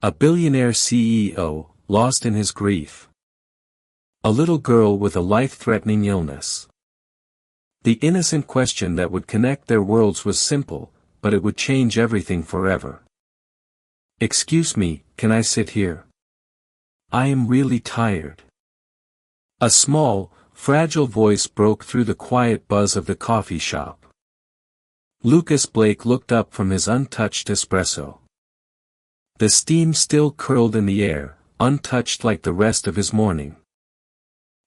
A billionaire CEO, lost in his grief. A little girl with a life-threatening illness. The innocent question that would connect their worlds was simple, but it would change everything forever. "Excuse me, can I sit here? I am really tired." A small, fragile voice broke through the quiet buzz of the coffee shop. Lucas Blake looked up from his untouched espresso. The steam still curled in the air, untouched like the rest of his morning.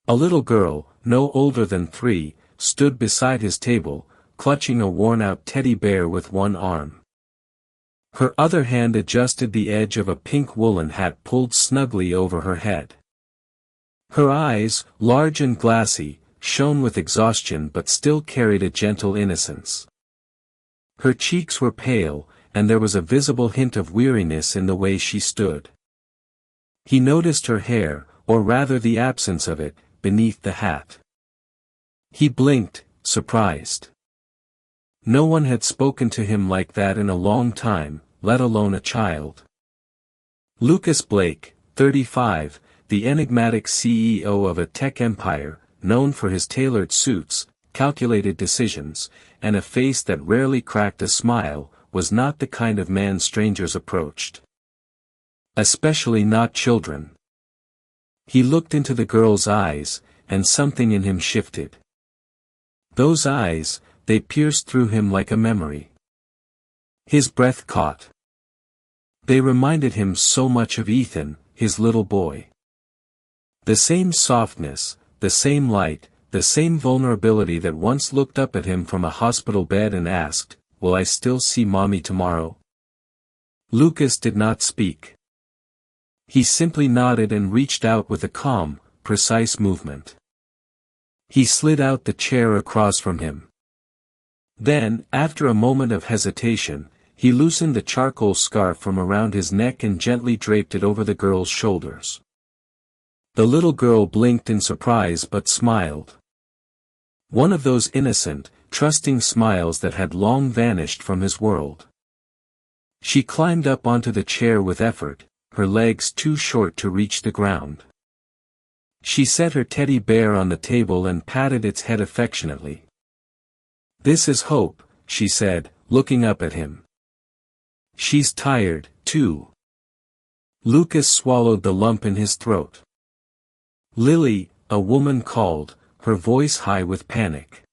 A little girl, no older than 3, stood beside his table, clutching a worn-out teddy bear with one arm. Her other hand adjusted the edge of a pink woolen hat pulled snugly over her head. Her eyes, large and glassy, shone with exhaustion but still carried a gentle innocence. Her cheeks were pale, and there was a visible hint of weariness in the way she stood. He noticed her hair, or rather the absence of it, beneath the hat. He blinked, surprised. No one had spoken to him like that in a long time, let alone a child. Lucas Blake, 35, the enigmatic CEO of a tech empire, known for his tailored suits, calculated decisions, and a face that rarely cracked a smile, was not the kind of man strangers approached. Especially not children. He looked into the girl's eyes, and something in him shifted. Those eyes, they pierced through him like a memory. His breath caught. They reminded him so much of Ethan, his little boy. The same softness, the same light, the same vulnerability that once looked up at him from a hospital bed and asked, "Will I still see Mommy tomorrow?" Lucas did not speak. He simply nodded and reached out with a calm, precise movement. He slid out the chair across from him. Then, after a moment of hesitation, he loosened the charcoal scarf from around his neck and gently draped it over the girl's shoulders. The little girl blinked in surprise but smiled. One of those innocent, trusting smiles that had long vanished from his world. She climbed up onto the chair with effort, her legs too short to reach the ground. She set her teddy bear on the table and patted its head affectionately. "This is Hope," she said, looking up at him. "She's tired, too." Lucas swallowed the lump in his throat. "Lily," a woman called, her voice high with panic.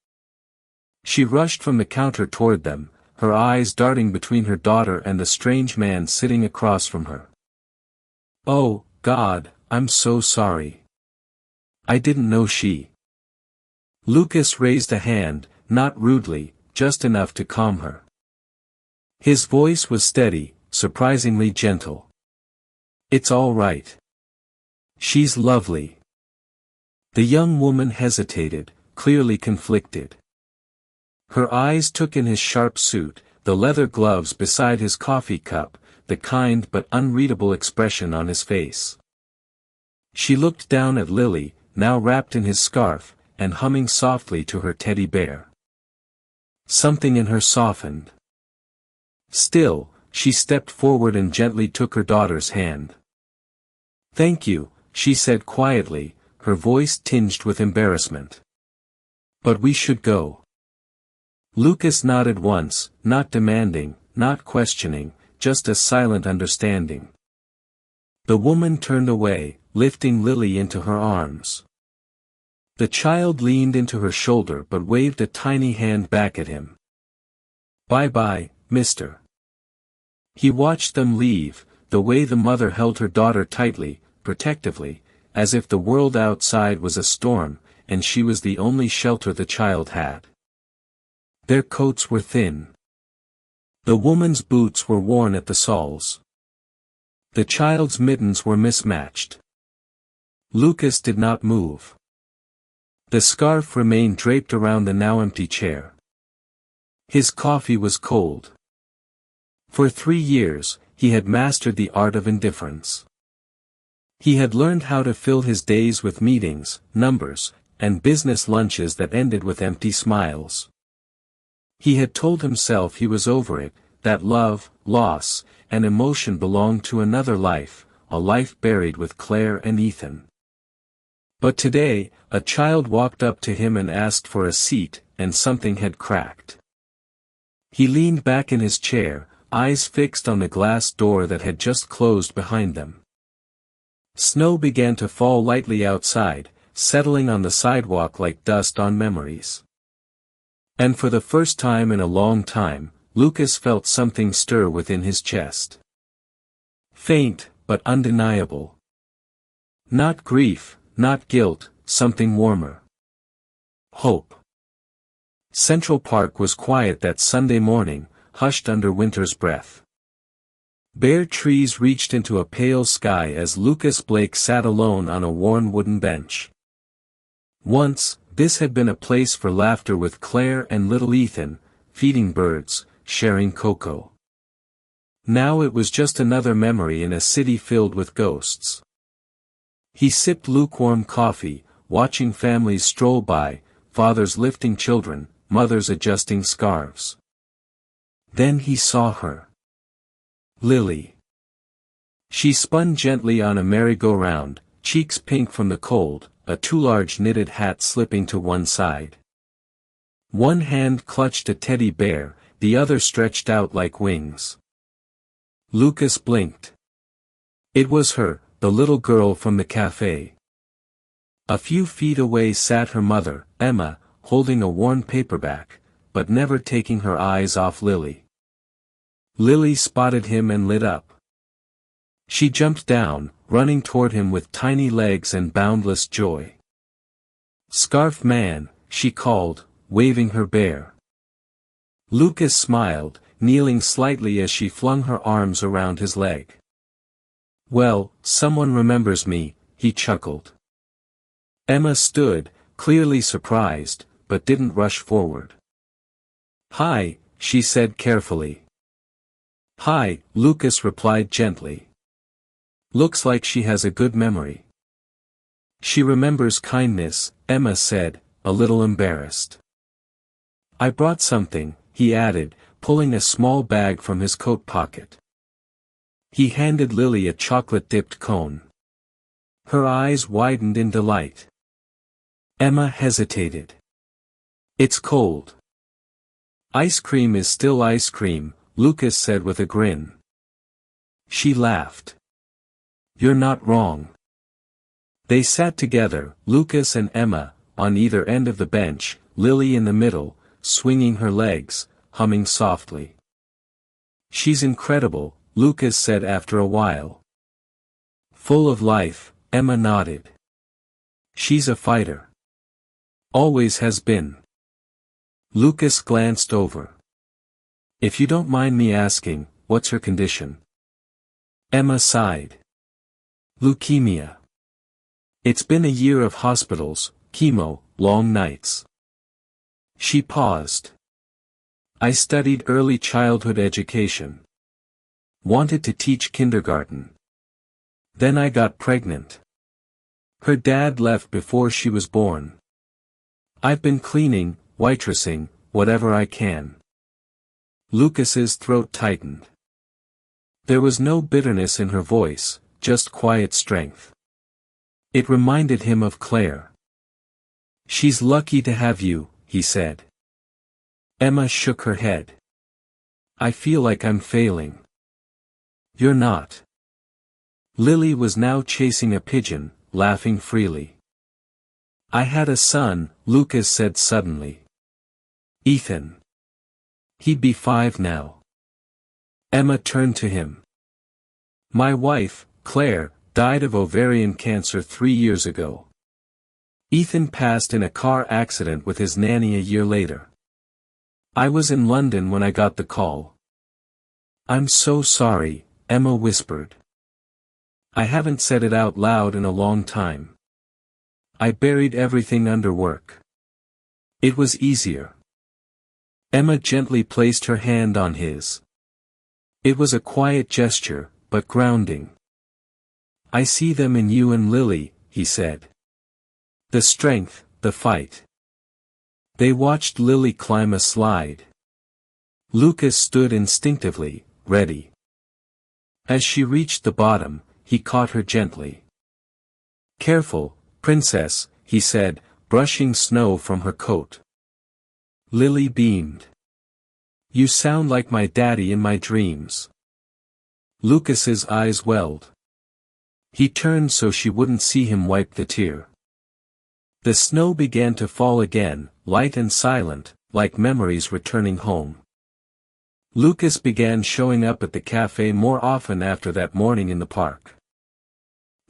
She rushed from the counter toward them, her eyes darting between her daughter and the strange man sitting across from her. "Oh, God, I'm so sorry. I didn't know she." Lucas raised a hand, not rudely, just enough to calm her. His voice was steady, surprisingly gentle. "It's all right. She's lovely." The young woman hesitated, clearly conflicted. Her eyes took in his sharp suit, the leather gloves beside his coffee cup, the kind but unreadable expression on his face. She looked down at Lily, now wrapped in his scarf, and humming softly to her teddy bear. Something in her softened. Still, she stepped forward and gently took her daughter's hand. "Thank you," she said quietly, her voice tinged with embarrassment. "But we should go." Lucas nodded once, not demanding, not questioning, just a silent understanding. The woman turned away, lifting Lily into her arms. The child leaned into her shoulder but waved a tiny hand back at him. "Bye-bye, mister." He watched them leave, the way the mother held her daughter tightly, protectively, as if the world outside was a storm, and she was the only shelter the child had. Their coats were thin. The woman's boots were worn at the soles. The child's mittens were mismatched. Lucas did not move. The scarf remained draped around the now empty chair. His coffee was cold. For 3 years, he had mastered the art of indifference. He had learned how to fill his days with meetings, numbers, and business lunches that ended with empty smiles. He had told himself he was over it, that love, loss, and emotion belonged to another life, a life buried with Claire and Ethan. But today, a child walked up to him and asked for a seat, and something had cracked. He leaned back in his chair, eyes fixed on the glass door that had just closed behind them. Snow began to fall lightly outside, settling on the sidewalk like dust on memories. And for the first time in a long time, Lucas felt something stir within his chest. Faint, but undeniable. Not grief, not guilt, something warmer. Hope. Central Park was quiet that Sunday morning, hushed under winter's breath. Bare trees reached into a pale sky as Lucas Blake sat alone on a worn wooden bench. Once, this had been a place for laughter with Claire and little Ethan, feeding birds, sharing cocoa. Now it was just another memory in a city filled with ghosts. He sipped lukewarm coffee, watching families stroll by, fathers lifting children, mothers adjusting scarves. Then he saw her. Lily. She spun gently on a merry-go-round, cheeks pink from the cold, a too large knitted hat slipping to one side. One hand clutched a teddy bear, the other stretched out like wings. Lucas blinked. It was her, the little girl from the cafe. A few feet away sat her mother, Emma, holding a worn paperback, but never taking her eyes off Lily. Lily spotted him and lit up. She jumped down, running toward him with tiny legs and boundless joy. "Scarf man," she called, waving her bear. Lucas smiled, kneeling slightly as she flung her arms around his leg. "Well, someone remembers me," he chuckled. Emma stood, clearly surprised, but didn't rush forward. "Hi," she said carefully. "Hi," Lucas replied gently. "Looks like she has a good memory." "She remembers kindness," Emma said, a little embarrassed. "I brought something," he added, pulling a small bag from his coat pocket. He handed Lily a chocolate-dipped cone. Her eyes widened in delight. Emma hesitated. "It's cold." "Ice cream is still ice cream," Lucas said with a grin. She laughed. "You're not wrong." They sat together, Lucas and Emma, on either end of the bench, Lily in the middle, swinging her legs, humming softly. "She's incredible," Lucas said after a while. "Full of life," Emma nodded. "She's a fighter. Always has been." Lucas glanced over. "If you don't mind me asking, what's her condition?" Emma sighed. "Leukemia. It's been a year of hospitals, chemo, long nights." She paused. "I studied early childhood education. Wanted to teach kindergarten. Then I got pregnant. Her dad left before she was born. I've been cleaning, waitressing, whatever I can." Lucas's throat tightened. There was no bitterness in her voice, just quiet strength. It reminded him of Claire. "She's lucky to have you," he said. Emma shook her head. "I feel like I'm failing." "You're not." Lily was now chasing a pigeon, laughing freely. "I had a son," Lucas said suddenly. "Ethan. He'd be 5 now." Emma turned to him. "My wife, Claire, died of ovarian cancer 3 years ago. Ethan passed in a car accident with his nanny a year later. I was in London when I got the call." "I'm so sorry," Emma whispered. "I haven't said it out loud in a long time. I buried everything under work. It was easier." Emma gently placed her hand on his. It was a quiet gesture, but grounding. "I see them in you and Lily," he said. "The strength, the fight." They watched Lily climb a slide. Lucas stood instinctively, ready. As she reached the bottom, he caught her gently. "Careful, princess," he said, brushing snow from her coat. Lily beamed. "You sound like my daddy in my dreams." Lucas's eyes welled. He turned so she wouldn't see him wipe the tear. The snow began to fall again, light and silent, like memories returning home. Lucas began showing up at the cafe more often after that morning in the park.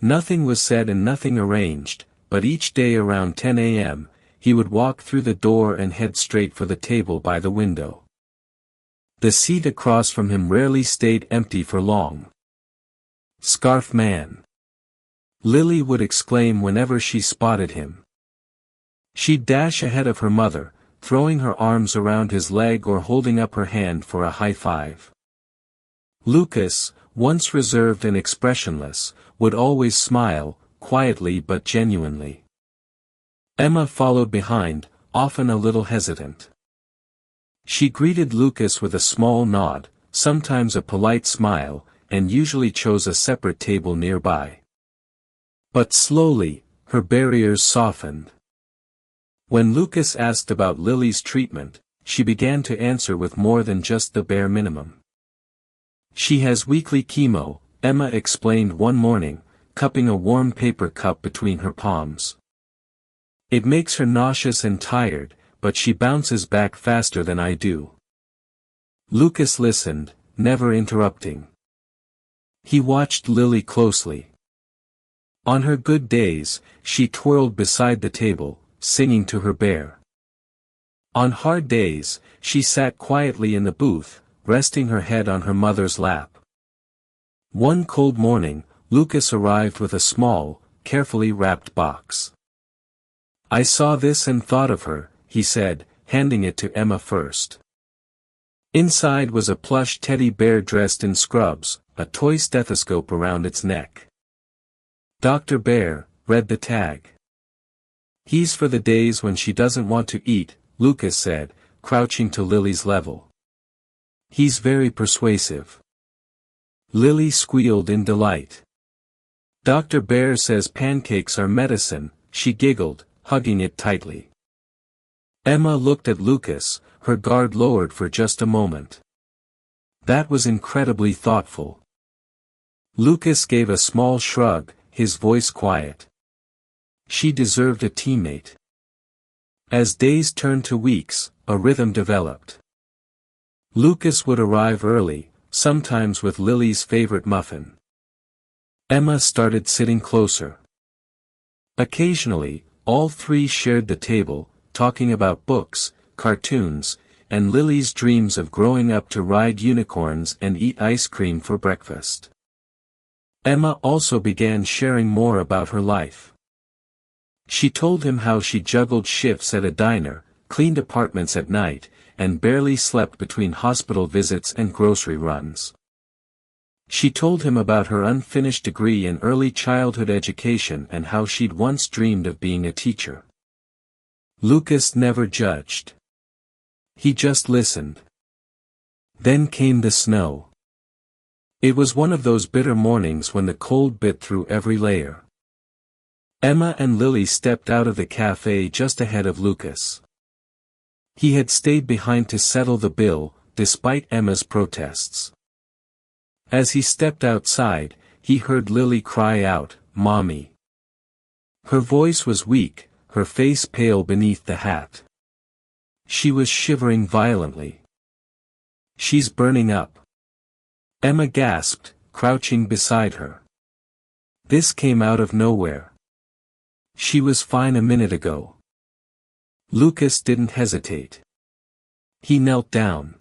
Nothing was said and nothing arranged, but each day around 10 a.m., he would walk through the door and head straight for the table by the window. The seat across from him rarely stayed empty for long. "Scarf man!" Lily would exclaim whenever she spotted him. She'd dash ahead of her mother, throwing her arms around his leg or holding up her hand for a high five. Lucas, once reserved and expressionless, would always smile, quietly but genuinely. Emma followed behind, often a little hesitant. She greeted Lucas with a small nod, sometimes a polite smile, and usually chose a separate table nearby. But slowly, her barriers softened. When Lucas asked about Lily's treatment, she began to answer with more than just the bare minimum. "She has weekly chemo," Emma explained one morning, cupping a warm paper cup between her palms. "It makes her nauseous and tired, but she bounces back faster than I do." Lucas listened, never interrupting. He watched Lily closely. On her good days, she twirled beside the table, singing to her bear. On hard days, she sat quietly in the booth, resting her head on her mother's lap. One cold morning, Lucas arrived with a small, carefully wrapped box. "I saw this and thought of her," he said, handing it to Emma first. Inside was a plush teddy bear dressed in scrubs, a toy stethoscope around its neck. "Dr. Bear," read the tag. "He's for the days when she doesn't want to eat," Lucas said, crouching to Lily's level. "He's very persuasive." Lily squealed in delight. "Dr. Bear says pancakes are medicine," she giggled, hugging it tightly. Emma looked at Lucas, her guard lowered for just a moment. That was incredibly thoughtful. Lucas gave a small shrug, his voice quiet. She deserved a teammate. As days turned to weeks, a rhythm developed. Lucas would arrive early, sometimes with Lily's favorite muffin. Emma started sitting closer. Occasionally, all three shared the table, talking about books, cartoons, and Lily's dreams of growing up to ride unicorns and eat ice cream for breakfast. Emma also began sharing more about her life. She told him how she juggled shifts at a diner, cleaned apartments at night, and barely slept between hospital visits and grocery runs. She told him about her unfinished degree in early childhood education and how she'd once dreamed of being a teacher. Lucas never judged. He just listened. Then came the snow. It was one of those bitter mornings when the cold bit through every layer. Emma and Lily stepped out of the cafe just ahead of Lucas. He had stayed behind to settle the bill, despite Emma's protests. As he stepped outside, he heard Lily cry out, "Mommy." Her voice was weak, her face pale beneath the hat. She was shivering violently. "She's burning up." Emma gasped, crouching beside her. This came out of nowhere. "She was fine a minute ago." Lucas didn't hesitate. He knelt down.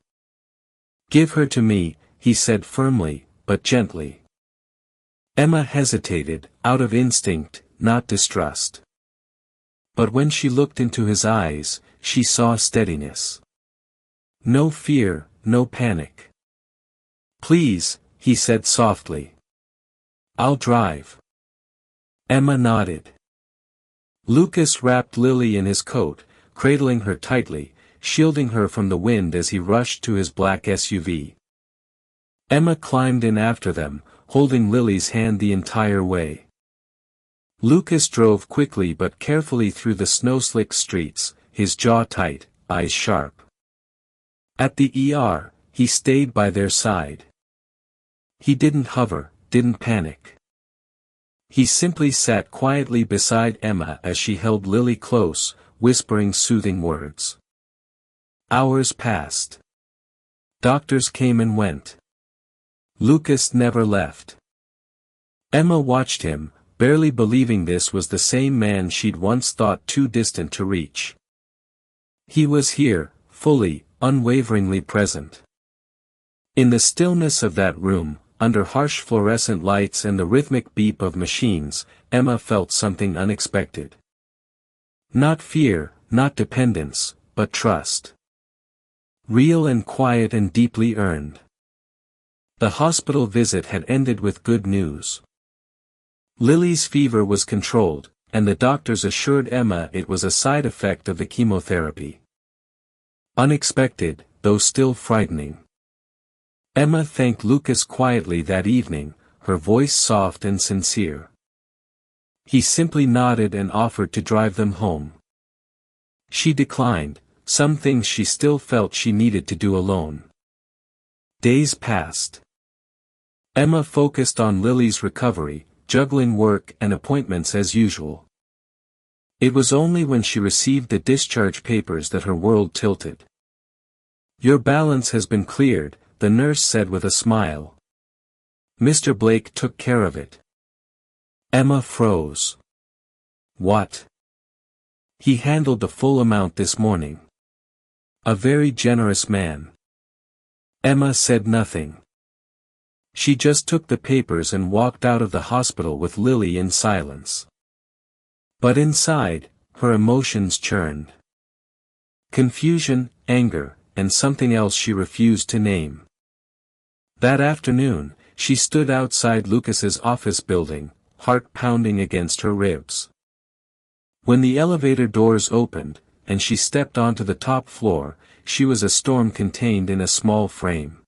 "Give her to me," he said firmly, but gently. Emma hesitated, out of instinct, not distrust. But when she looked into his eyes, she saw steadiness. No fear, no panic. "Please," he said softly. "I'll drive." Emma nodded. Lucas wrapped Lily in his coat, cradling her tightly, shielding her from the wind as he rushed to his black SUV. Emma climbed in after them, holding Lily's hand the entire way. Lucas drove quickly but carefully through the snow-slick streets, his jaw tight, eyes sharp. At the ER, he stayed by their side. He didn't hover, didn't panic. He simply sat quietly beside Emma as she held Lily close, whispering soothing words. Hours passed. Doctors came and went. Lucas never left. Emma watched him, barely believing this was the same man she'd once thought too distant to reach. He was here, fully, unwaveringly present. In the stillness of that room, under harsh fluorescent lights and the rhythmic beep of machines, Emma felt something unexpected. Not fear, not dependence, but trust. Real and quiet and deeply earned. The hospital visit had ended with good news. Lily's fever was controlled, and the doctors assured Emma it was a side effect of the chemotherapy. Unexpected, though still frightening. Emma thanked Lucas quietly that evening, her voice soft and sincere. He simply nodded and offered to drive them home. She declined, some things she still felt she needed to do alone. Days passed. Emma focused on Lily's recovery, juggling work and appointments as usual. It was only when she received the discharge papers that her world tilted. "Your balance has been cleared," the nurse said with a smile. "Mr. Blake took care of it." Emma froze. "What?" "He handled the full amount this morning. A very generous man." Emma said nothing. She just took the papers and walked out of the hospital with Lily in silence. But inside, her emotions churned. Confusion, anger, and something else she refused to name. That afternoon, she stood outside Lucas's office building, heart pounding against her ribs. When the elevator doors opened, and she stepped onto the top floor, she was a storm contained in a small frame.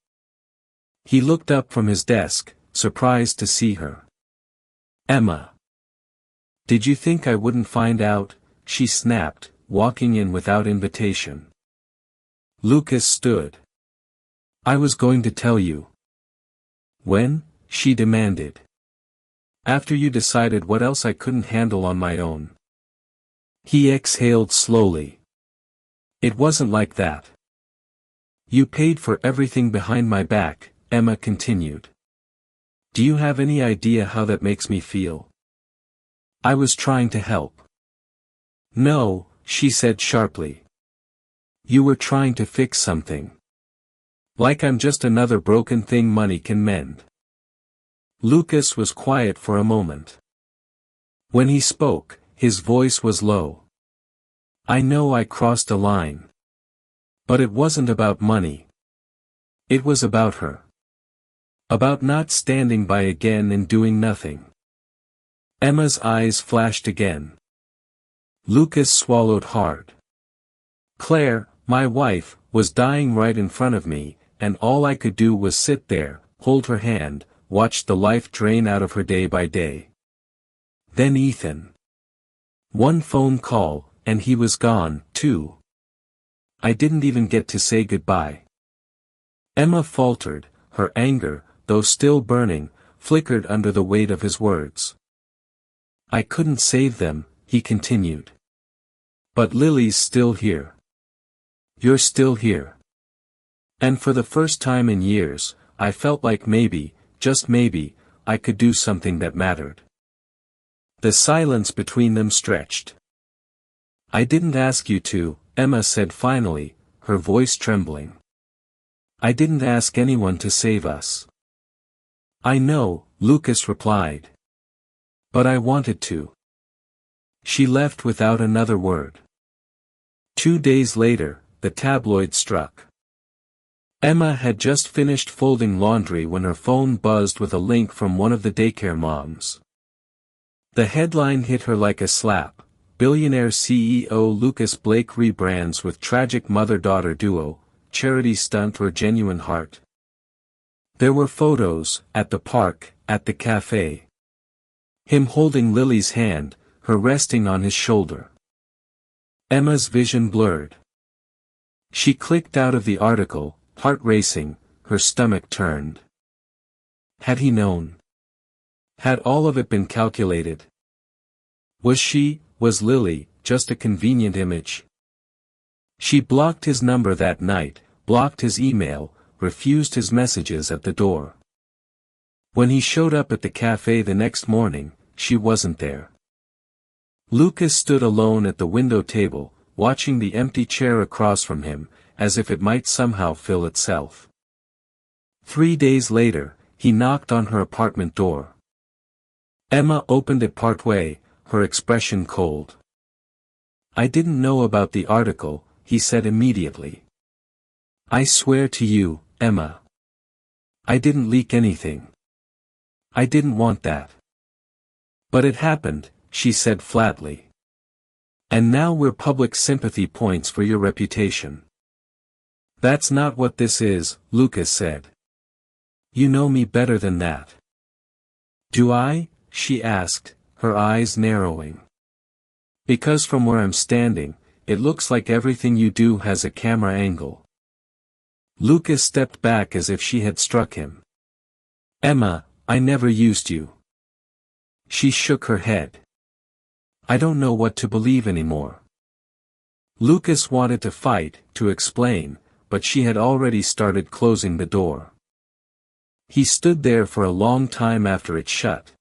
He looked up from his desk, surprised to see her. "Emma. Did you think I wouldn't find out?" she snapped, walking in without invitation. Lucas stood. "I was going to tell you." "When?" she demanded. "After you decided what else I couldn't handle on my own." He exhaled slowly. "It wasn't like that." "You paid for everything behind my back," Emma continued. "Do you have any idea how that makes me feel?" "I was trying to help." "No," she said sharply. "You were trying to fix something. Like I'm just another broken thing money can mend." Lucas was quiet for a moment. When he spoke, his voice was low. "I know I crossed a line. But it wasn't about money. It was about her. About not standing by again and doing nothing." Emma's eyes flashed again. Lucas swallowed hard. "Claire, my wife, was dying right in front of me, and all I could do was sit there, hold her hand, watch the life drain out of her day by day. Then Ethan. One phone call, and he was gone, too. I didn't even get to say goodbye." Emma faltered, her anger, though still burning, flickered under the weight of his words. "I couldn't save them," he continued. "But Lily's still here. You're still here. And for the first time in years, I felt like maybe, just maybe, I could do something that mattered." The silence between them stretched. "I didn't ask you to," Emma said finally, her voice trembling. "I didn't ask anyone to save us." "I know," Lucas replied. "But I wanted to." She left without another word. 2 days later, the tabloid struck. Emma had just finished folding laundry when her phone buzzed with a link from one of the daycare moms. The headline hit her like a slap: billionaire CEO Lucas Blake rebrands with tragic mother-daughter duo, charity stunt or genuine heart. There were photos, at the park, at the cafe. Him holding Lily's hand, her resting on his shoulder. Emma's vision blurred. She clicked out of the article, heart racing, her stomach turned. Had he known? Had all of it been calculated? Was Lily, just a convenient image? She blocked his number that night, blocked his email, refused his messages at the door. When he showed up at the cafe the next morning, she wasn't there. Lucas stood alone at the window table, watching the empty chair across from him, as if it might somehow fill itself. 3 days later, he knocked on her apartment door. Emma opened it partway, her expression cold. "I didn't know about the article," he said immediately. "I swear to you, Emma. I didn't leak anything. I didn't want that." "But it happened," she said flatly. "And now we're public sympathy points for your reputation." "That's not what this is," Lucas said. "You know me better than that." "Do I?" she asked, her eyes narrowing. "Because from where I'm standing, it looks like everything you do has a camera angle." Lucas stepped back as if she had struck him. "Emma, I never used you." She shook her head. "I don't know what to believe anymore." Lucas wanted to fight, to explain, but she had already started closing the door. He stood there for a long time after it shut.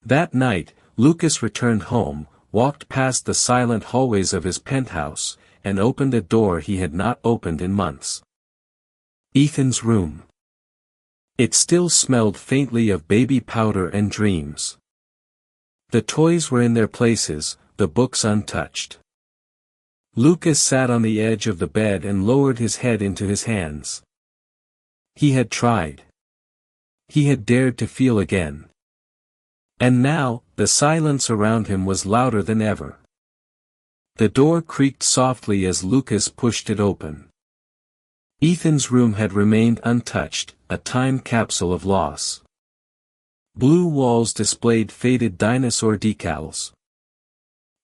That night, Lucas returned home, walked past the silent hallways of his penthouse, and opened a door he had not opened in months. Ethan's room. It still smelled faintly of baby powder and dreams. The toys were in their places, the books untouched. Lucas sat on the edge of the bed and lowered his head into his hands. He had tried. He had dared to feel again. And now, the silence around him was louder than ever. The door creaked softly as Lucas pushed it open. Ethan's room had remained untouched, a time capsule of loss. Blue walls displayed faded dinosaur decals.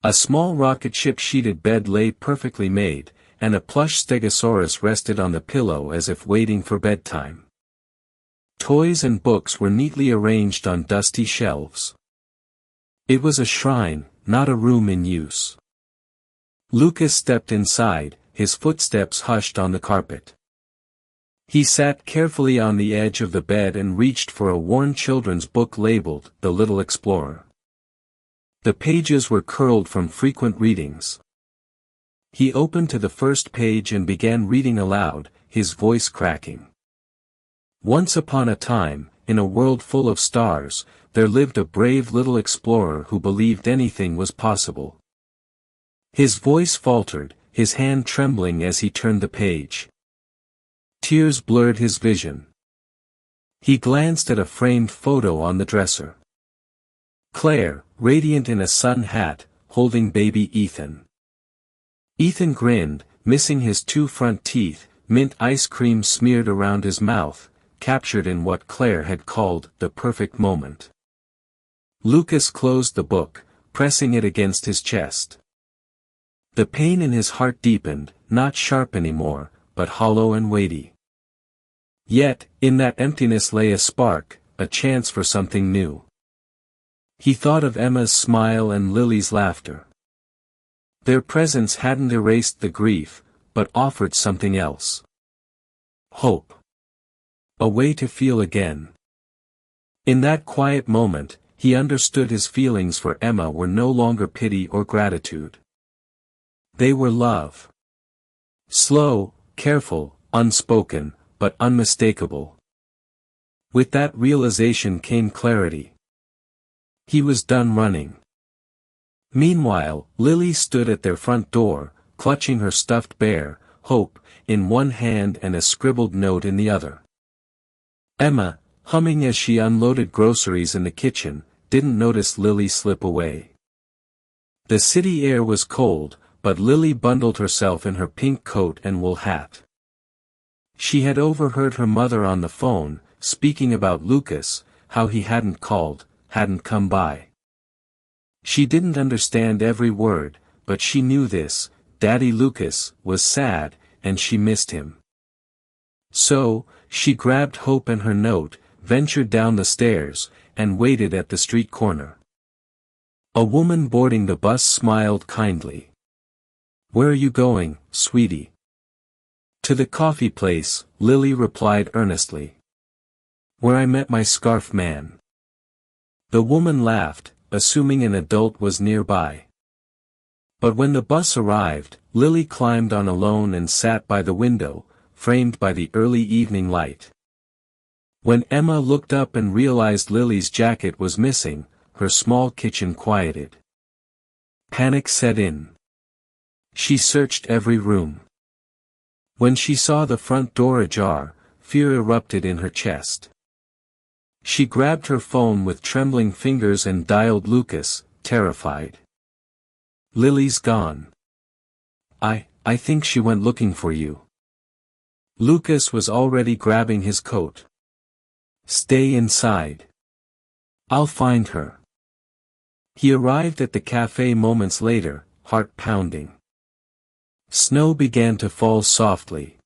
A small rocket ship sheeted bed lay perfectly made, and a plush stegosaurus rested on the pillow as if waiting for bedtime. Toys and books were neatly arranged on dusty shelves. It was a shrine, not a room in use. Lucas stepped inside, his footsteps hushed on the carpet. He sat carefully on the edge of the bed and reached for a worn children's book labeled The Little Explorer. The pages were curled from frequent readings. He opened to the first page and began reading aloud, his voice cracking. Once upon a time, in a world full of stars, there lived a brave little explorer who believed anything was possible. His voice faltered, his hand trembling as he turned the page. Tears blurred his vision. He glanced at a framed photo on the dresser. Claire, radiant in a sun hat, holding baby Ethan. Ethan grinned, missing his 2 front teeth, mint ice cream smeared around his mouth, captured in what Claire had called the perfect moment. Lucas closed the book, pressing it against his chest. The pain in his heart deepened, not sharp anymore, but hollow and weighty. Yet, in that emptiness lay a spark, a chance for something new. He thought of Emma's smile and Lily's laughter. Their presence hadn't erased the grief, but offered something else. Hope. A way to feel again. In that quiet moment, he understood his feelings for Emma were no longer pity or gratitude. They were love. Slow, careful, unspoken, but unmistakable. With that realization came clarity. He was done running. Meanwhile, Lily stood at their front door, clutching her stuffed bear, Hope, in one hand and a scribbled note in the other. Emma, humming as she unloaded groceries in the kitchen, didn't notice Lily slip away. The city air was cold, but Lily bundled herself in her pink coat and wool hat. She had overheard her mother on the phone, speaking about Lucas, how he hadn't called, hadn't come by. She didn't understand every word, but she knew this: Daddy Lucas was sad, and she missed him. So, she grabbed Hope and her note, ventured down the stairs, and waited at the street corner. A woman boarding the bus smiled kindly. "Where are you going, sweetie?" "To the coffee place," Lily replied earnestly. "Where I met my scarf man." The woman laughed, assuming an adult was nearby. But when the bus arrived, Lily climbed on alone and sat by the window, framed by the early evening light. When Emma looked up and realized Lily's jacket was missing, her small kitchen quieted. Panic set in. She searched every room. When she saw the front door ajar, fear erupted in her chest. She grabbed her phone with trembling fingers and dialed Lucas, terrified. "Lily's gone. I think she went looking for you." Lucas was already grabbing his coat. "Stay inside. I'll find her." He arrived at the cafe moments later, heart pounding. Snow began to fall softly.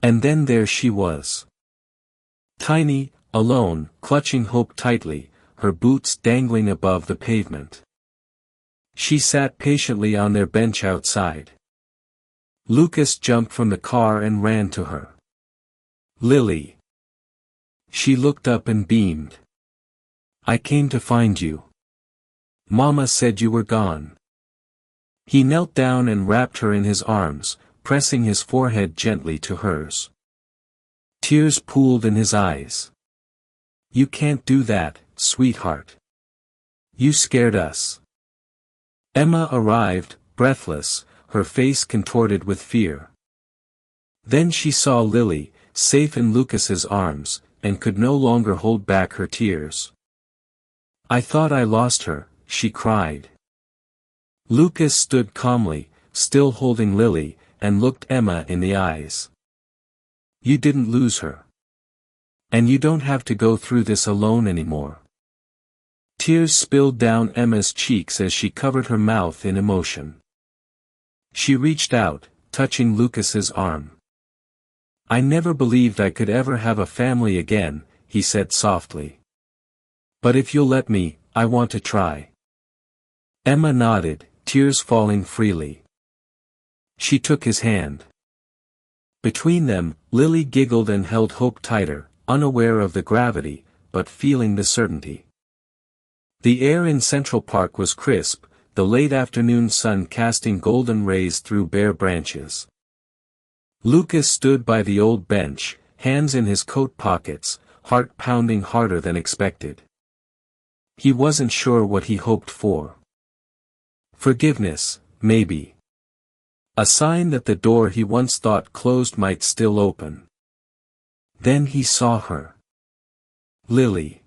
And then there she was. Tiny, alone, clutching Hope tightly, her boots dangling above the pavement. She sat patiently on their bench outside. Lucas jumped from the car and ran to her. "Lily." She looked up and beamed. "I came to find you. Mama said you were gone." He knelt down and wrapped her in his arms, pressing his forehead gently to hers. Tears pooled in his eyes. "You can't do that, sweetheart. You scared us." Emma arrived, breathless, her face contorted with fear. Then she saw Lily, safe in Lucas's arms, and could no longer hold back her tears. "I thought I lost her," she cried. Lucas stood calmly, still holding Lily, and looked Emma in the eyes. "You didn't lose her. And you don't have to go through this alone anymore." Tears spilled down Emma's cheeks as she covered her mouth in emotion. She reached out, touching Lucas's arm. "I never believed I could ever have a family again," he said softly. "But if you'll let me, I want to try." Emma nodded, tears falling freely. She took his hand. Between them, Lily giggled and held Hope tighter, unaware of the gravity, but feeling the certainty. The air in Central Park was crisp, the late afternoon sun casting golden rays through bare branches. Lucas stood by the old bench, hands in his coat pockets, heart pounding harder than expected. He wasn't sure what he hoped for. Forgiveness, maybe. A sign that the door he once thought closed might still open. Then he saw her. Lily.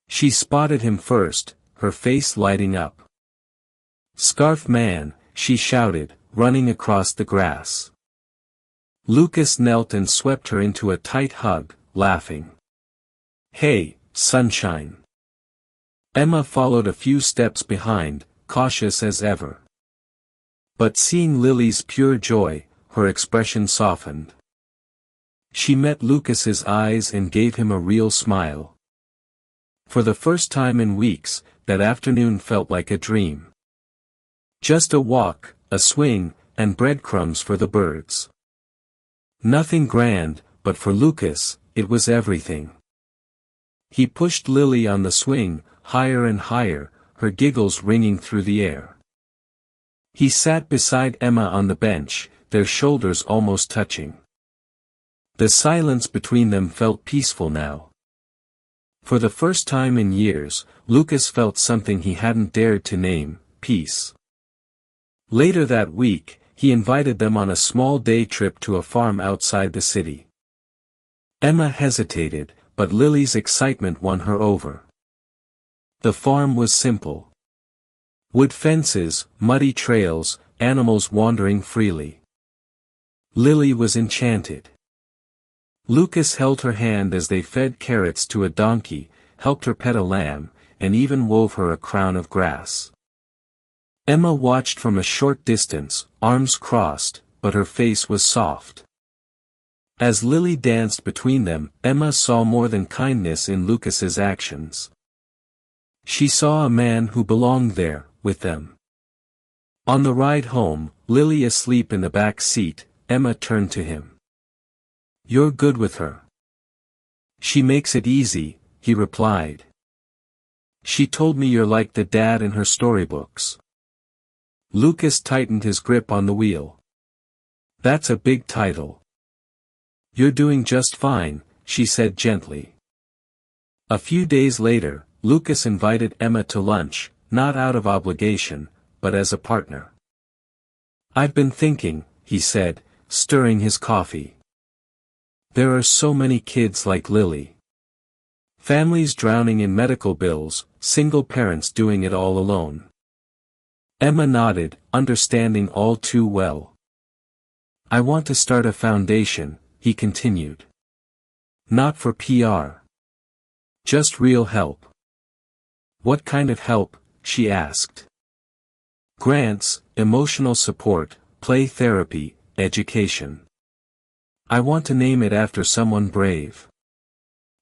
She spotted him first, her face lighting up. "Scarf man," she shouted, running across the grass. Lucas knelt and swept her into a tight hug, laughing. "Hey, sunshine." Emma followed a few steps behind, cautious as ever. But seeing Lily's pure joy, her expression softened. She met Lucas's eyes and gave him a real smile. For the first time in weeks, that afternoon felt like a dream. Just a walk, a swing, and breadcrumbs for the birds. Nothing grand, but for Lucas, it was everything. He pushed Lily on the swing, higher and higher, her giggles ringing through the air. He sat beside Emma on the bench, their shoulders almost touching. The silence between them felt peaceful now. For the first time in years, Lucas felt something he hadn't dared to name: peace. Later that week, he invited them on a small day trip to a farm outside the city. Emma hesitated, but Lily's excitement won her over. The farm was simple. Wood fences, muddy trails, animals wandering freely. Lily was enchanted. Lucas held her hand as they fed carrots to a donkey, helped her pet a lamb, and even wove her a crown of grass. Emma watched from a short distance, arms crossed, but her face was soft. As Lily danced between them, Emma saw more than kindness in Lucas's actions. She saw a man who belonged there, with them. On the ride home, Lily asleep in the back seat, Emma turned to him. "You're good with her." "She makes it easy," he replied. "She told me you're like the dad in her storybooks." Lucas tightened his grip on the wheel. "That's a big title." "You're doing just fine," she said gently. A few days later, Lucas invited Emma to lunch, not out of obligation, but as a partner. "I've been thinking," he said, stirring his coffee. "There are so many kids like Lily. Families drowning in medical bills, single parents doing it all alone." Emma nodded, understanding all too well. "I want to start a foundation," he continued. "Not for PR. Just real help." "What kind of help?" she asked. "Grants, emotional support, play therapy, education. I want to name it after someone brave."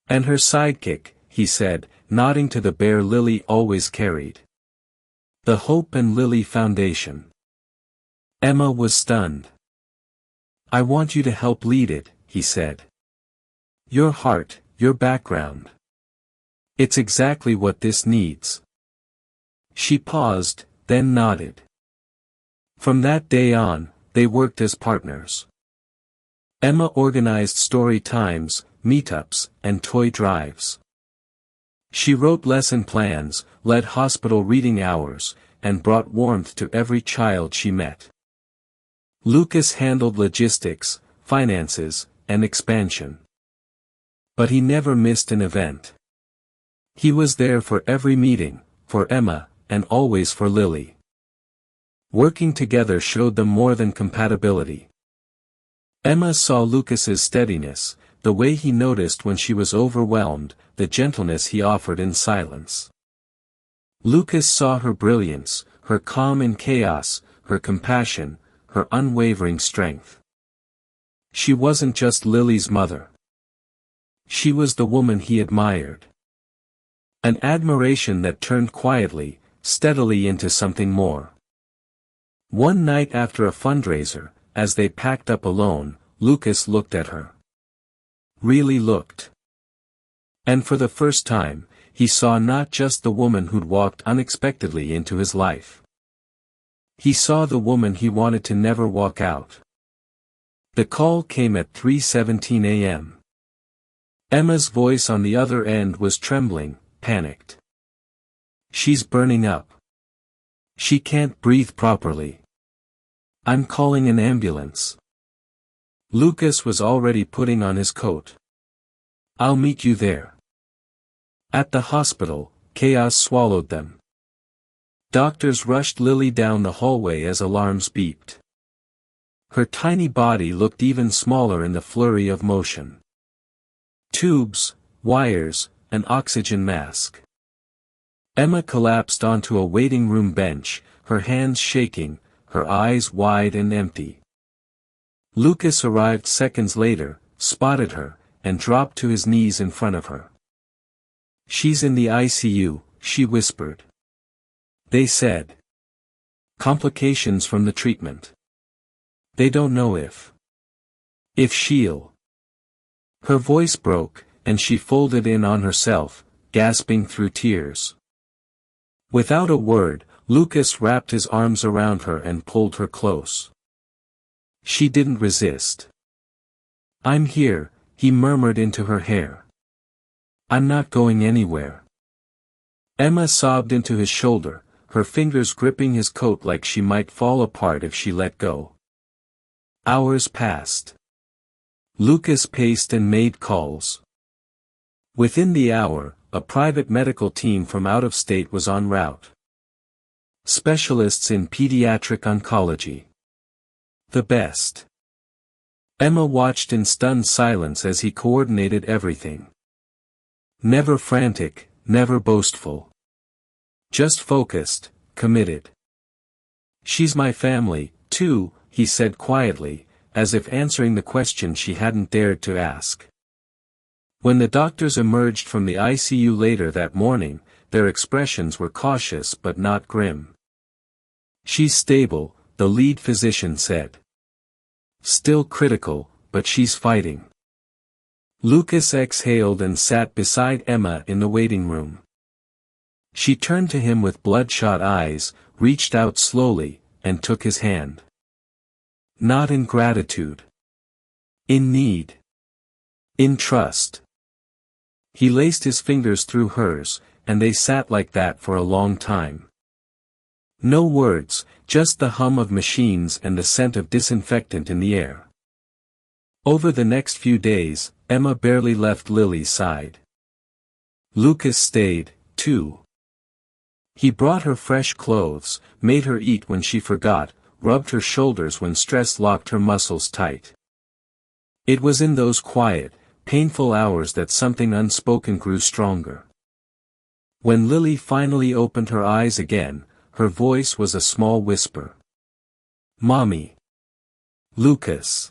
"And her sidekick," he said, nodding to the bear Lily always carried. "The Hope and Lily Foundation." Emma was stunned. "I want you to help lead it," he said. "Your heart, your background. It's exactly what this needs." She paused, then nodded. From that day on, they worked as partners. Emma organized story times, meetups, and toy drives. She wrote lesson plans, led hospital reading hours, and brought warmth to every child she met. Lucas handled logistics, finances, and expansion. But he never missed an event. He was there for every meeting, for Emma, and always for Lily. Working together showed them more than compatibility. Emma saw Lucas's steadiness, the way he noticed when she was overwhelmed, the gentleness he offered in silence. Lucas saw her brilliance, her calm in chaos, her compassion, her unwavering strength. She wasn't just Lily's mother. She was the woman he admired. An admiration that turned quietly, steadily into something more. One night after a fundraiser, as they packed up alone, Lucas looked at her. Really looked. And for the first time, he saw not just the woman who'd walked unexpectedly into his life. He saw the woman he wanted to never walk out. The call came at 3:17 a.m. Emma's voice on the other end was trembling, panicked. "She's burning up. She can't breathe properly. I'm calling an ambulance." Lucas was already putting on his coat. "I'll meet you there." At the hospital, chaos swallowed them. Doctors rushed Lily down the hallway as alarms beeped. Her tiny body looked even smaller in the flurry of motion. Tubes, wires, an oxygen mask. Emma collapsed onto a waiting room bench, her hands shaking, her eyes wide and empty. Lucas arrived seconds later, spotted her, and dropped to his knees in front of her. "She's in the ICU," she whispered. "They said. Complications from the treatment. They don't know if she'll." Her voice broke, and she folded in on herself, gasping through tears. Without a word, Lucas wrapped his arms around her and pulled her close. She didn't resist. "I'm here," he murmured into her hair. "I'm not going anywhere." Emma sobbed into his shoulder, her fingers gripping his coat like she might fall apart if she let go. Hours passed. Lucas paced and made calls. Within the hour, a private medical team from out of state was en route. Specialists in pediatric oncology. The best. Emma watched in stunned silence as he coordinated everything. Never frantic, never boastful. Just focused, committed. She's my family, too, he said quietly, as if answering the question she hadn't dared to ask. When the doctors emerged from the ICU later that morning, their expressions were cautious but not grim. She's stable, the lead physician said. Still critical, but she's fighting. Lucas exhaled and sat beside Emma in the waiting room. She turned to him with bloodshot eyes, reached out slowly, and took his hand. Not in gratitude. In need. In trust. He laced his fingers through hers, and they sat like that for a long time. No words, just the hum of machines and the scent of disinfectant in the air. Over the next few days, Emma barely left Lily's side. Lucas stayed, too. He brought her fresh clothes, made her eat when she forgot, rubbed her shoulders when stress locked her muscles tight. It was in those quiet, painful hours that something unspoken grew stronger. When Lily finally opened her eyes again, her voice was a small whisper. Mommy. Lucas.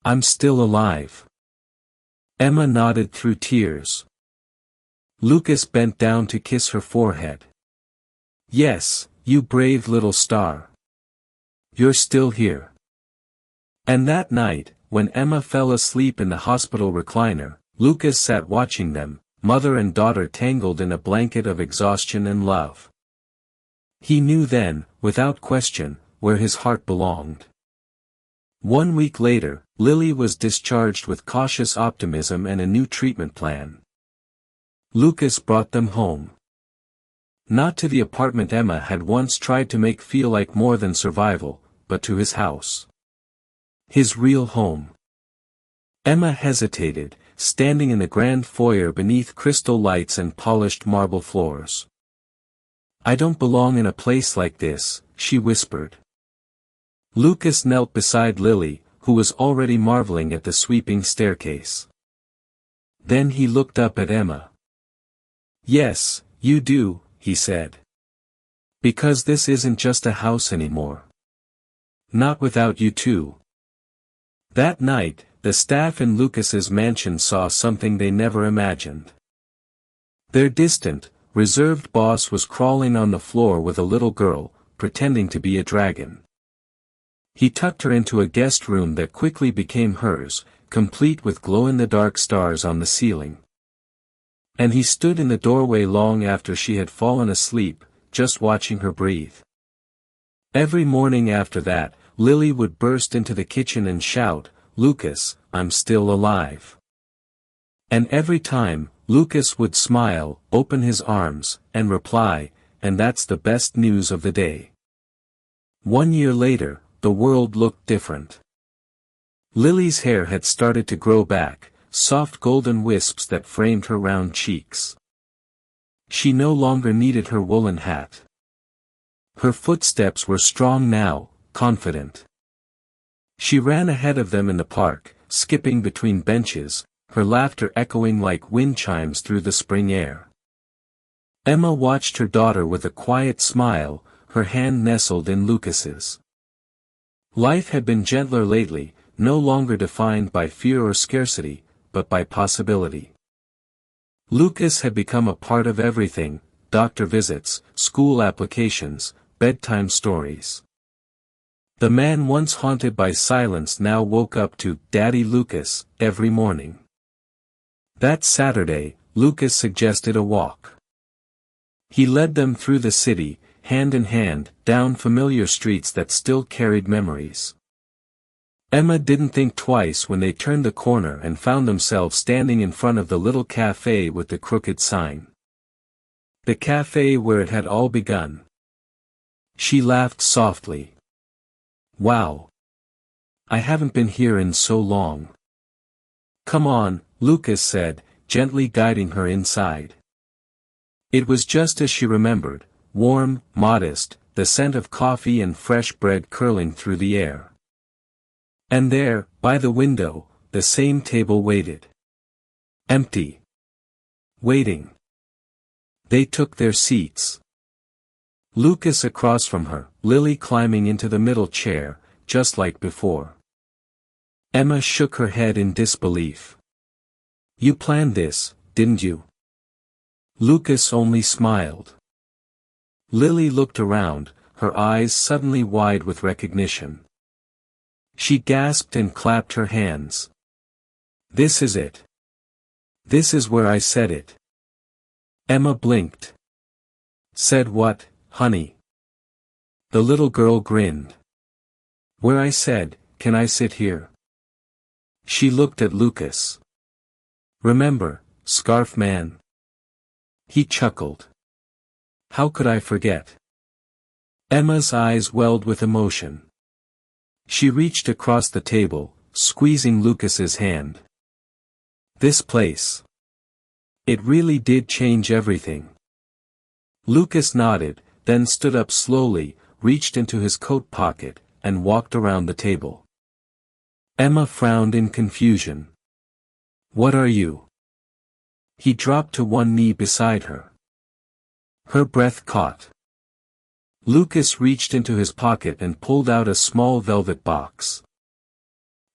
I'm still alive. Emma nodded through tears. Lucas bent down to kiss her forehead. Yes, you brave little star. You're still here. And that night, when Emma fell asleep in the hospital recliner, Lucas sat watching them, mother and daughter tangled in a blanket of exhaustion and love. He knew then, without question, where his heart belonged. 1 week later, Lily was discharged with cautious optimism and a new treatment plan. Lucas brought them home. Not to the apartment Emma had once tried to make feel like more than survival, but to his house. His real home. Emma hesitated, standing in the grand foyer beneath crystal lights and polished marble floors. I don't belong in a place like this, she whispered. Lucas knelt beside Lily, who was already marveling at the sweeping staircase. Then he looked up at Emma. Yes, you do, he said. Because this isn't just a house anymore. Not without you too. That night, the staff in Lucas's mansion saw something they never imagined. Their distant, reserved boss was crawling on the floor with a little girl, pretending to be a dragon. He tucked her into a guest room that quickly became hers, complete with glow-in-the-dark stars on the ceiling. And he stood in the doorway long after she had fallen asleep, just watching her breathe. Every morning after that, Lily would burst into the kitchen and shout, "Lucas, I'm still alive." And every time, Lucas would smile, open his arms, and reply, "And that's the best news of the day." 1 year later, the world looked different. Lily's hair had started to grow back, soft golden wisps that framed her round cheeks. She no longer needed her woolen hat. Her footsteps were strong now, confident. She ran ahead of them in the park, skipping between benches, her laughter echoing like wind chimes through the spring air. Emma watched her daughter with a quiet smile, her hand nestled in Lucas's. Life had been gentler lately, no longer defined by fear or scarcity, but by possibility. Lucas had become a part of everything: doctor visits, school applications, bedtime stories. The man once haunted by silence now woke up to "Daddy Lucas" every morning. That Saturday, Lucas suggested a walk. He led them through the city, hand in hand, down familiar streets that still carried memories. Emma didn't think twice when they turned the corner and found themselves standing in front of the little cafe with the crooked sign. The cafe where it had all begun. She laughed softly. Wow. I haven't been here in so long. Come on, Lucas said, gently guiding her inside. It was just as she remembered, warm, modest, the scent of coffee and fresh bread curling through the air. And there, by the window, the same table waited. Empty. Waiting. They took their seats. Lucas across from her, Lily climbing into the middle chair, just like before. Emma shook her head in disbelief. You planned this, didn't you? Lucas only smiled. Lily looked around, her eyes suddenly wide with recognition. She gasped and clapped her hands. This is it. This is where I said it. Emma blinked. Said what, honey? The little girl grinned. Where I said, can I sit here? She looked at Lucas. Remember, Scarf Man? He chuckled. How could I forget? Emma's eyes welled with emotion. She reached across the table, squeezing Lucas's hand. This place. It really did change everything. Lucas nodded, then stood up slowly, reached into his coat pocket, and walked around the table. Emma frowned in confusion. What are you? He dropped to one knee beside her. Her breath caught. Lucas reached into his pocket and pulled out a small velvet box.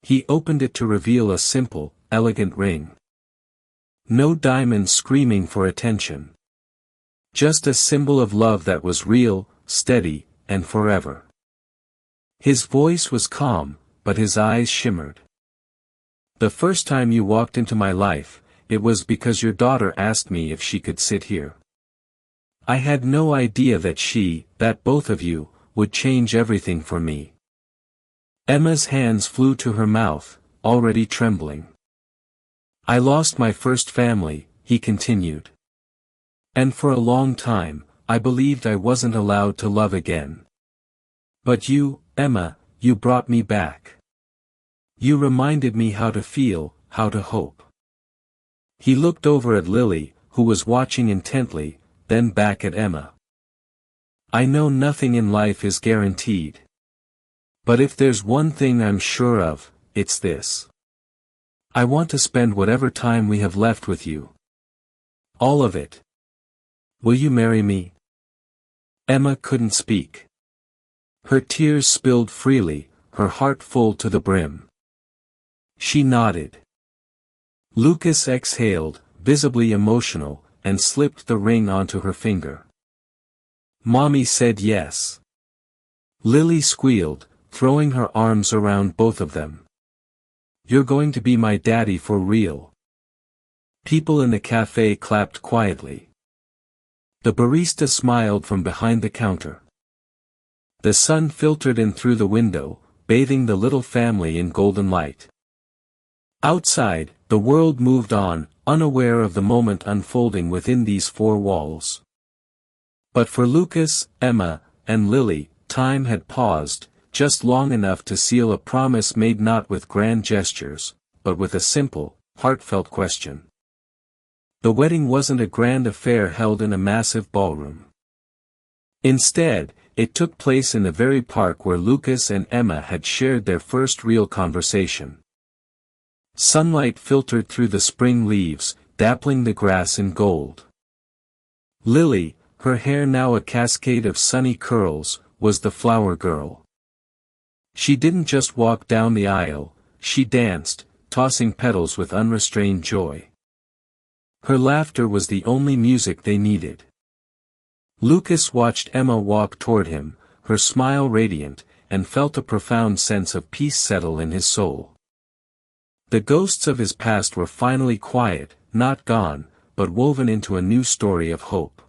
He opened it to reveal a simple, elegant ring. No diamond screaming for attention. Just a symbol of love that was real, steady, and forever. His voice was calm, but his eyes shimmered. The first time you walked into my life, it was because your daughter asked me if she could sit here. I had no idea that both of you, would change everything for me. Emma's hands flew to her mouth, already trembling. I lost my first family, he continued. And for a long time, I believed I wasn't allowed to love again. But you, Emma, you brought me back. You reminded me how to feel, how to hope. He looked over at Lily, who was watching intently, then back at Emma. I know nothing in life is guaranteed. But if there's one thing I'm sure of, it's this. I want to spend whatever time we have left with you. All of it. Will you marry me? Emma couldn't speak. Her tears spilled freely, her heart full to the brim. She nodded. Lucas exhaled, visibly emotional, and slipped the ring onto her finger. Mommy said yes. Lily squealed, throwing her arms around both of them. You're going to be my daddy for real. People in the cafe clapped quietly. The barista smiled from behind the counter. The sun filtered in through the window, bathing the little family in golden light. Outside, the world moved on, unaware of the moment unfolding within these four walls. But for Lucas, Emma, and Lily, time had paused, just long enough to seal a promise made not with grand gestures, but with a simple, heartfelt question. The wedding wasn't a grand affair held in a massive ballroom. Instead, it took place in the very park where Lucas and Emma had shared their first real conversation. Sunlight filtered through the spring leaves, dappling the grass in gold. Lily, her hair now a cascade of sunny curls, was the flower girl. She didn't just walk down the aisle, she danced, tossing petals with unrestrained joy. Her laughter was the only music they needed. Lucas watched Emma walk toward him, her smile radiant, and felt a profound sense of peace settle in his soul. The ghosts of his past were finally quiet, not gone, but woven into a new story of hope.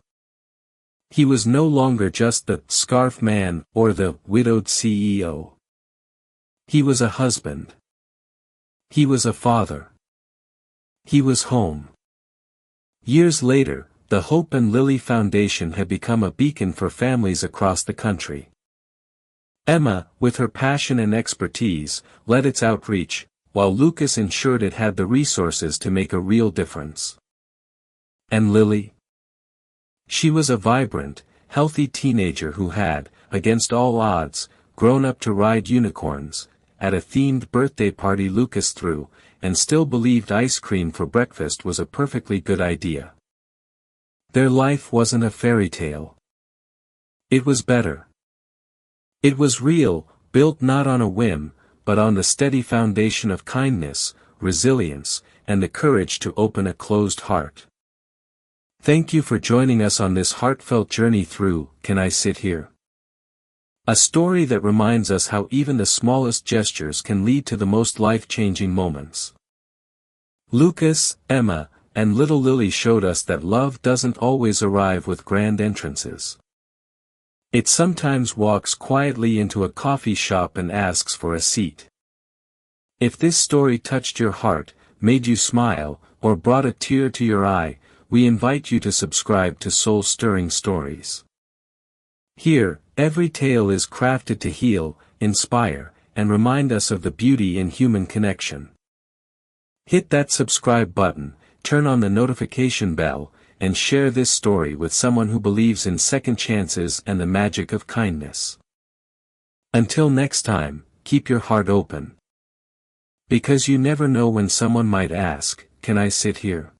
He was no longer just the scarf man or the widowed CEO. He was a husband. He was a father. He was home. Years later, the Hope and Lily Foundation had become a beacon for families across the country. Emma, with her passion and expertise, led its outreach, while Lucas ensured it had the resources to make a real difference. And Lily? She was a vibrant, healthy teenager who had, against all odds, grown up to ride unicorns, at a themed birthday party Lucas threw, and still believed ice cream for breakfast was a perfectly good idea. Their life wasn't a fairy tale. It was better. It was real, built not on a whim, but on the steady foundation of kindness, resilience, and the courage to open a closed heart. Thank you for joining us on this heartfelt journey through Can I Sit Here? A story that reminds us how even the smallest gestures can lead to the most life-changing moments. Lucas, Emma, and little Lily showed us that love doesn't always arrive with grand entrances. It sometimes walks quietly into a coffee shop and asks for a seat. If this story touched your heart, made you smile, or brought a tear to your eye, we invite you to subscribe to Soul-Stirring Stories. Here, every tale is crafted to heal, inspire, and remind us of the beauty in human connection. Hit that subscribe button, turn on the notification bell, and share this story with someone who believes in second chances and the magic of kindness. Until next time, keep your heart open. Because you never know when someone might ask, "Can I sit here?"